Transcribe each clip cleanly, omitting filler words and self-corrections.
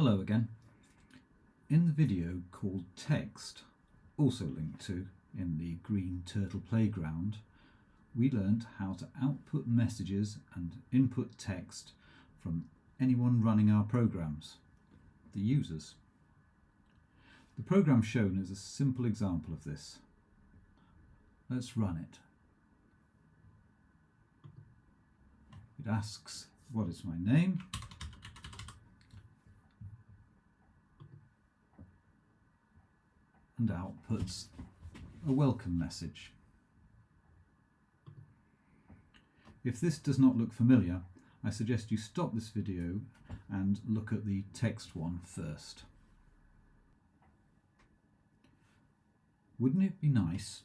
Hello again. In the video called Text, also linked to in the Green Turtle Playground, we learnt how to output messages and input text from anyone running our programs, the users. The program shown is a simple example of this. Let's run it. It asks, what is my name? And outputs a welcome message. If this does not look familiar, I suggest you stop this video and look at the text one first. Wouldn't it be nice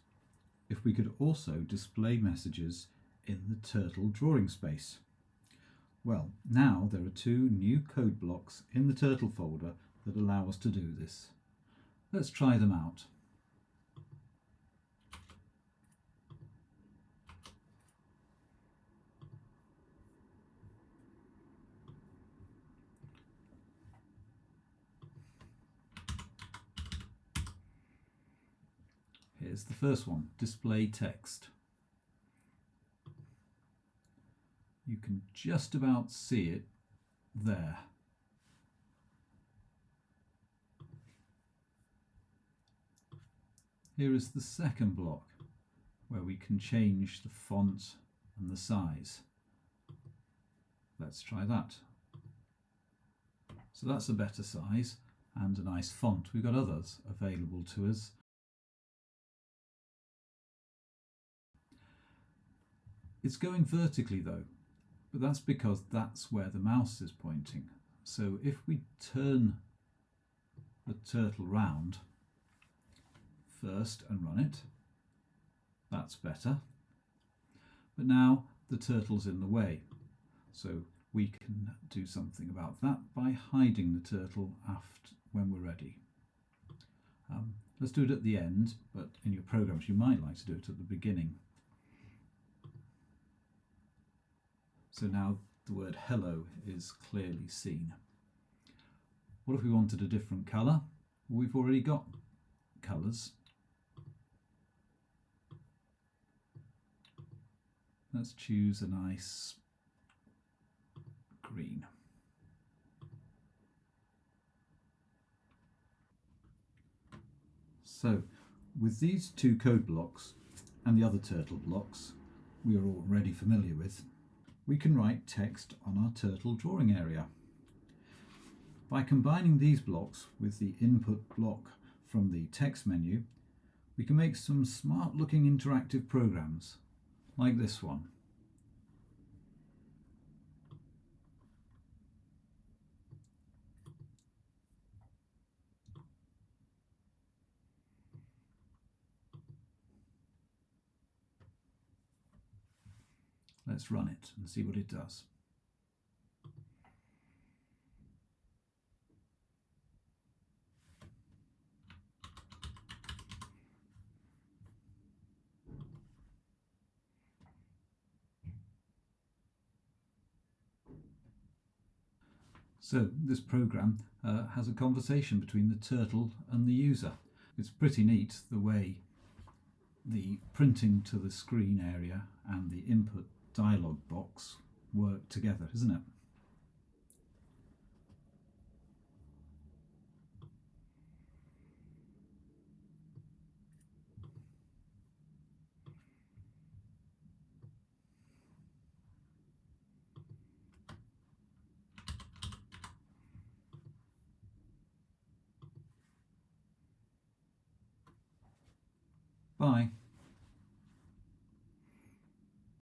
if we could also display messages in the Turtle drawing space? Well, now there are two new code blocks in the Turtle folder that allow us to do this. Let's try them out. Here's the first one, display text. You can just about see it there. Here is the second block, where we can change the font and the size. Let's try that. So that's a better size and a nice font. We've got others available to us. It's going vertically though, but that's because that's where the mouse is pointing. So if we turn the turtle round first and run it, that's better. But now the turtle's in the way, so we can do something about that by hiding the turtle when we're ready. Let's do it at the end, but in your programs you might like to do it at the beginning. So now the word hello is clearly seen. What if we wanted a different colour? Well, we've already got colours. Let's choose a nice green. So with these two code blocks and the other turtle blocks we are already familiar with, we can write text on our turtle drawing area. By combining these blocks with the input block from the text menu, we can make some smart looking interactive programs like this one. Let's run it and see what it does. So this program has a conversation between the turtle and the user. It's pretty neat the way the printing to the screen area and the input dialog box work together, isn't it? Bye.